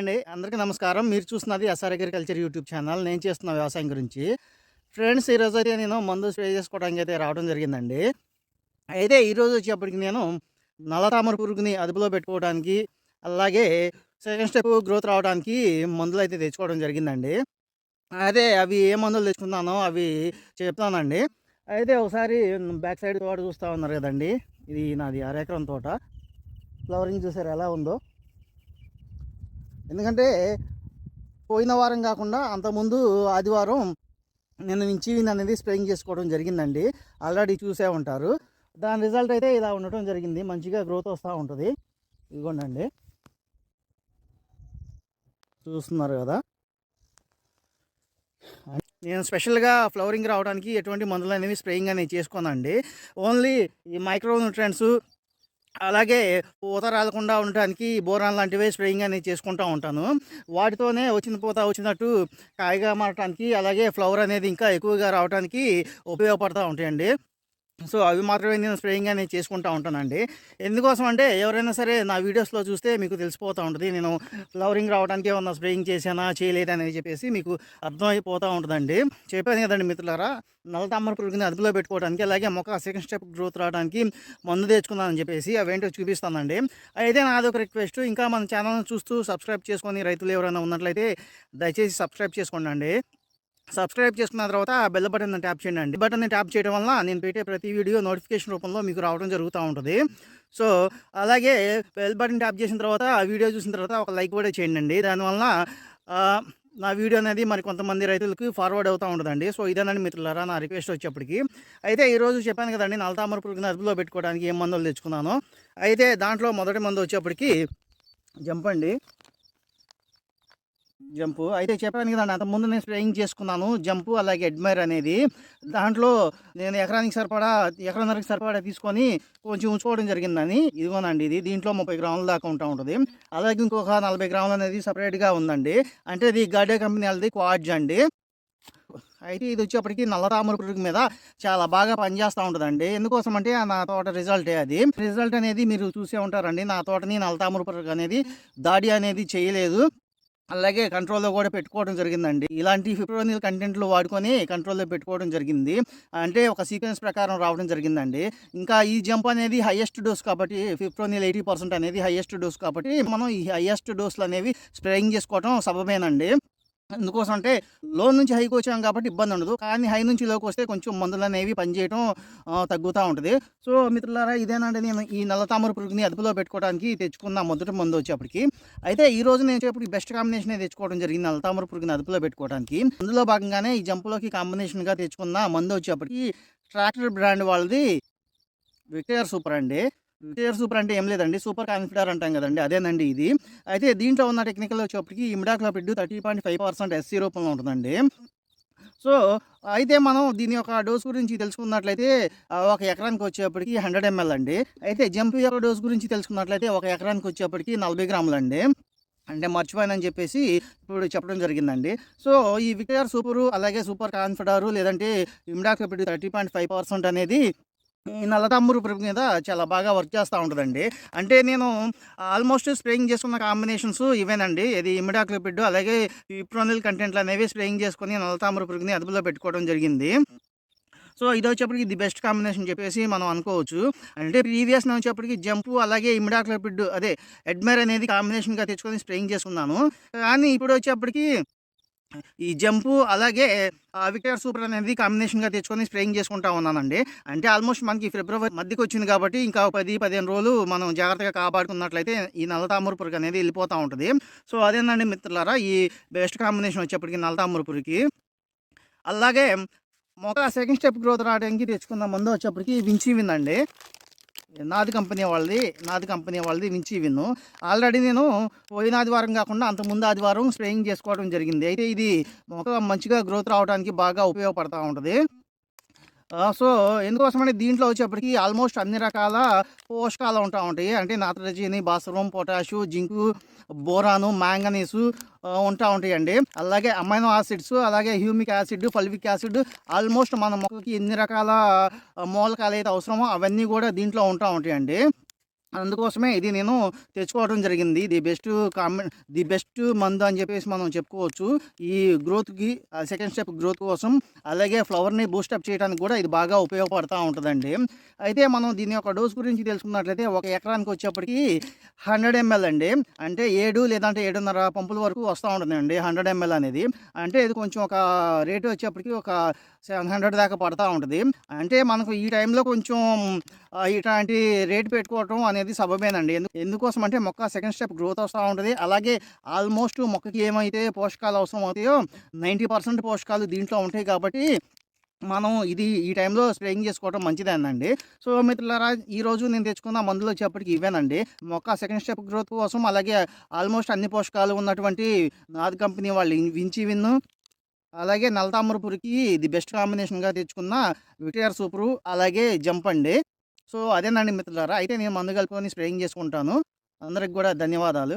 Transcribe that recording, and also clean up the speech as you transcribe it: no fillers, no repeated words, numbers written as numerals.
Hi అండి. అందరికీ నమస్కారం. మీరు చూస్తున్నది ఎస్ఆర్ అగ్రికల్చర్ యూట్యూబ్ ఛానల్. నేను చేస్తున్న వ్యవసాయం గురించి. ఫ్రెండ్స్, ఈరోజైతే నేను మందు స్ప్రే చేసుకోవడానికైతే రావడం జరిగిందండి. అయితే ఈరోజు వచ్చేప్పటికి నేను నల్లతామర పురుగుని అదుపులో పెట్టుకోవడానికి, అలాగే సెకండ్ స్టెప్ గ్రోత్ రావడానికి మందులైతే తెచ్చుకోవడం జరిగిందండి. అదే అవి ఏ మందులు తెచ్చుకున్నానో అవి చెప్తానండి. అయితే ఒకసారి బ్యాక్ సైడ్ తోట చూస్తా ఉన్నారు కదండీ! ఇది నాది అరెకరం తోట. ఫ్లవరింగ్ చూసారా ఎలా ఉందో? ఎందుకంటే పోయిన వారం కాకుండా అంతకుముందు ఆదివారం నేను వించీవిన్ అనేది స్ప్రేయింగ్ చేసుకోవడం జరిగిందండి. ఆల్రెడీ చూసే ఉంటారు. దాని రిజల్ట్ అయితే ఇలా ఉండటం జరిగింది. మంచిగా గ్రోత్ వస్తూ ఉంటుంది. ఇదిగోండి, చూస్తున్నారు కదా. నేను స్పెషల్గా ఫ్లవరింగ్ రావడానికి ఎటువంటి మందులు అనేవి స్ప్రేయింగ్ అనేది చేసుకోనండి. ఓన్లీ ఈ మైక్రో న్యూట్రియంట్స్, అలాగే పూత రాలకుండా ఉండటానికి బోరాన్ లాంటివే స్ప్రేయింగ్ అనేది చేసుకుంటూ ఉంటాను. వాటితోనే వచ్చిన పూత వచ్చినట్టు కాయగా మారటానికి, అలాగే ఫ్లవర్ అనేది ఇంకా ఎక్కువగా రావడానికి ఉపయోగపడుతూ ఉంటాయండి. సో అవి మాత్రమే నేను స్ప్రేయింగ్ అనేది చేసుకుంటూ ఉంటానండి. ఎందుకోసం అంటే ఎవరైనా సరే నా వీడియోస్లో చూస్తే మీకు తెలిసిపోతూ ఉంటుంది నేను ఫ్లవరింగ్ రావడానికి ఏమన్నా స్ప్రేయింగ్ చేశానా చేయలేదని చెప్పేసి మీకు అర్థమైపోతూ ఉంటుందండి. చెప్పాను కదండి మిత్రులారా, నల్లతామర పురుగుని అదుపులో పెట్టుకోవడానికి, అలాగే మొక్క సెకండ్ స్టెప్ గ్రోత్ రావడానికి మందు తెచ్చుకున్నానని చెప్పేసి అవేంటో చూపిస్తానండి. అయితే నాదొక రిక్వెస్ట్, ఇంకా మన ఛానల్ని చూస్తూ సబ్స్క్రైబ్ చేసుకొని రైతులు ఎవరైనా ఉన్నట్లయితే దయచేసి సబ్స్క్రైబ్ చేసుకోండి. సబ్స్క్రైబ్ చేసుకున్న తర్వాత బెల్ బటన్ ట్యాప్ చేయండి. బటన్ని ట్యాప్ చేయడం వల్ల నేను పెట్టే ప్రతి వీడియో నోటిఫికేషన్ రూపంలో మీకు రావడం జరుగుతూ ఉంటుంది. సో అలాగే బెల్ బటన్ ట్యాప్ చేసిన తర్వాత ఆ వీడియో చూసిన తర్వాత ఒక లైక్ కూడా చేయండి. దానివల్ల నా వీడియో అనేది మరి కొంతమంది రైతులకు ఫార్వర్డ్ అవుతూ ఉంటుందండి. సో ఇదేనండి మిత్రులారా నా రిక్వెస్ట్ వచ్చేప్పటికి. అయితే ఈరోజు చెప్పాను కదండి నల్లతామర పురుగుని అదుపులో పెట్టుకోవడానికి ఏం మందులు తెచ్చుకున్నాను. అయితే దాంట్లో మొదటి మందు వచ్చేప్పటికి జంపండి. జంపు అయితే చెప్పాను కదండి, అంతకుముందు నేను స్ప్రేయింగ్ చేసుకున్నాను జంపు, అలాగే అడ్మైర్ అనేది. దాంట్లో నేను ఎకరాన్నరకి సరిపడా తీసుకొని కొంచెం ఉంచుకోవడం జరిగిందని. ఇదిగోనండి, దీంట్లో 30 గ్రాముల దాకా ఉంటుంది. అలాగే ఇంకొక 40 గ్రాములు అనేది సపరేట్గా ఉందండి. అంటే ఇది గాడే కంపెనీ వాళ్ళది క్వాడ్జ్ అండి. అయితే ఇది వచ్చేప్పటికి నల్లతామర పురుగు మీద చాలా బాగా పనిచేస్తూ ఉంటుందండి. ఎందుకోసం అంటే నా తోట రిజల్టే అది. రిజల్ట్ అనేది మీరు చూసే ఉంటారండి. నా తోటని నల్లతామర పురుగు అనేది దాడి అనేది చేయలేదు. అలాగే కంట్రోల్‌లో కూడా పెట్టుకోవడం జరిగిందండి. ఇలాంటి ఫిప్రోనిల్ కంటెంట్లు వాడుకొని కంట్రోల్‌లో పెట్టుకోవడం జరిగింది. అంటే ఒక సీక్వెన్స్ ప్రకారం రావడం జరిగిందండి. ఇంకా ఈ జంప్ అనేది హైయెస్ట్ డోస్ కాబట్టి, ఫిప్రోనిల్ 80% అనేది హైయెస్ట్ డోస్ కాబట్టి మనం ఈ హైయెస్ట్ డోస్‌లు అనేవి స్ప్రేయింగ్ చేసుకోవడం సబబేనండి. ఎందుకోసం అంటే లో నుంచి హైకి వచ్చాం కాబట్టి ఇబ్బంది ఉండదు. కానీ హై నుంచి లోకి వస్తే కొంచెం మందులనేవి పనిచేయడం తగ్గుతూ ఉంటుంది. సో మిత్రులారా, ఇదేనండి నేను ఈ నల్లతామర పురుగుని అదుపులో పెట్టుకోవడానికి తెచ్చుకున్న మొదటి మందు వచ్చేప్పటికి. అయితే ఈరోజు నేను వచ్చేప్పటికి బెస్ట్ కాంబినేషనే తెచ్చుకోవడం జరిగింది నల్లతామర పురుగుని అదుపులో పెట్టుకోవడానికి. అందులో భాగంగానే ఈ జంపులోకి కాంబినేషన్గా తెచ్చుకున్న మందు వచ్చేప్పటికి ట్రాక్టర్ బ్రాండ్ వాళ్ళది విక్టోర్ సూపర్ అండి. విక్టోర్ సూపర్ అంటే ఏం లేదండి, సూపర్ కాన్ఫిడర్ అంటాం కదండి, అదేనండి ఇది. అయితే దీంట్లో ఉన్న టెక్నికల్ వచ్చేప్పటికి ఇమిడాక్లోపిడ్ 30.5% ఎస్సీ రూపంలో ఉంటుందండి. సో అయితే మనం దీని యొక్క డోస్ గురించి తెలుసుకున్నట్లయితే ఒక ఎకరానికి వచ్చేప్పటికి 100 ml అండి. అయితే జంప్ యొక్క డోస్ గురించి తెలుసుకున్నట్లయితే ఒక ఎకరానికి వచ్చేప్పటికి 40 గ్రాములండి. అంటే మర్చిపోయానని చెప్పేసి ఇప్పుడు చెప్పడం జరిగిందండి. సో ఈ విక్టోర్ సూపరు, అలాగే సూపర్ కాన్ఫిడరు, లేదంటే ఇమిడాక్లోపిడ్ 30.5% అనేది ఈ నల్లతామర పురుగు మీద చాలా బాగా వర్క్ చేస్తూ ఉంటుందండి. అంటే నేను ఆల్మోస్ట్ స్ప్రేయింగ్ చేసుకున్న కాంబినేషన్స్ ఇవేనండి. ఇది ఇమిడాక్లోపిడ్, అలాగే ఫిప్రోనిల్ కంటెంట్లు అనేవి స్ప్రేయింగ్ చేసుకొని నల్లతామర పురుగుని అదుపులో పెట్టుకోవడం జరిగింది. సో ఇది వచ్చేప్పటికి ది బెస్ట్ కాంబినేషన్ చెప్పేసి మనం అనుకోవచ్చు. అంటే ప్రీవియస్ నేను వచ్చేప్పటికి జంపు, అలాగే ఇమిడాక్లోపిడ్ అదే అడ్మైర్ అనేది కాంబినేషన్గా తెచ్చుకొని స్ప్రేయింగ్ చేసుకున్నాను. కానీ ఇప్పుడు వచ్చేప్పటికి ఈ జంపు, అలాగే విక్టోర్ సూపర్ అనేది కాంబినేషన్గా తెచ్చుకొని స్ప్రేయింగ్ చేసుకుంటా ఉన్నానండి. అంటే ఆల్మోస్ట్ మనకి ఫిబ్రవరి మధ్యకి వచ్చింది కాబట్టి ఇంకా 10-15 రోజులు మనం జాగ్రత్తగా కాపాడుకున్నట్లయితే ఈ నల్లతామర పురుగు అనేది వెళ్ళిపోతూ ఉంటుంది. సో అదేనండి మిత్రులారా, ఈ బెస్ట్ కాంబినేషన్ వచ్చేప్పటికి నల్లతామర పురుగుకి. అలాగే మొక్క సెకండ్ స్టెప్ గ్రోత్ రావడానికి తెచ్చుకున్న మందు వచ్చేప్పటికి వించీవిన్ అండి. నాది కంపెనీ వాళ్ళది వించీవిన్. ఆల్రెడీ నేను పోయిన ఆదివారం కాకుండా అంతకుముందు ఆదివారం స్ప్రేయింగ్ చేసుకోవడం జరిగింది. అయితే ఇది మొక్క మంచిగా గ్రోత్ రావడానికి బాగా ఉపయోగపడతా ఉంటుంది. సో ఎందుకోసమంటే దీంట్లో వచ్చేప్పటికి ఆల్మోస్ట్ అన్ని రకాల పోషకాలు ఉంటాయి. అంటే నత్రజని, భాస్వరం, పొటాషు, జింకు, బోరాను, మ్యాంగనీసు ఉంటాయండి. అలాగే అమైనో యాసిడ్స్, అలాగే humic acid, fulvic acid, almost మన మొక్కకి ఎన్ని రకాల మూలకాలు అయితే అవసరమో అవన్నీ కూడా దీంట్లో ఉంటాయండి. అందుకోసమే ఇది నేను తెచ్చుకోవడం జరిగింది. ది బెస్ట్ మందు అని చెప్పేసి మనం చెప్పుకోవచ్చు. ఈ గ్రోత్‌కి సెకండ్ స్టెప్ గ్రోత్ కోసం, అలాగే ఫ్లవర్‌ని బూస్టప్ చేయడానికి కూడా ఇది బాగా ఉపయోగపడతా ఉంటదండి. అయితే మనం దీని యొక్క డోస్ గురించి తెలుసుకున్నట్లయితే ఒక ఎకరానికి వచ్చేప్పటికి 100 ఎంఎల్ అండి. అంటే 7 లేదంటే 7.5 పంపుల వరకు వస్తా ఉంటుందండి 100 ఎంఎల్ అనేది. అంటే ఇది కొంచెం ఒక రేట్ వచ్చేప్పటికి ఒక 700 దాకా పడతా ఉంటది. అంటే మనకు ఈ టైంలో కొంచెం ఇట్లాంటి రేట్ పెట్టుకోవటం అనేది సబబేనండి. ఎందుకోసం అంటే మొక్క సెకండ్ స్టెప్ గ్రోత్ వస్తా ఉంటది. అలాగే ఆల్మోస్ట్ మొక్కకి ఏమైతే పోషకాలు అవసరం అవుతాయో 90% పోషకాలు దీంట్లో ఉంటాయి కాబట్టి మనం ఈ టైంలో స్ప్రేయింగ్ చేసుకోవడం మంచిదేనండి. సో, మిత్రులారా, ఈరోజు నేను తెచ్చుకున్న మందులు వచ్చేప్పటికి ఇవేనండి. మొక్క సెకండ్ స్టెప్ గ్రోత్ కోసం, అలాగే ఆల్మోస్ట్ అన్ని పోషకాలు ఉన్నటువంటి నాద్ కంపెనీ వాళ్ళు విన్ను, అలాగే నల్లతామర పురుగుకి ది బెస్ట్ కాంబినేషన్‌గా తెచ్చుకున్న విటిఆర్ సూపరు, అలాగే జంప్ అండి. సో, అదేనండి మిత్రులారా. అయితే నేను మందు కలుపుకొని స్ప్రేయింగ్ చేసుకుంటాను. అందరికి గూడా ధన్యవాదాలు.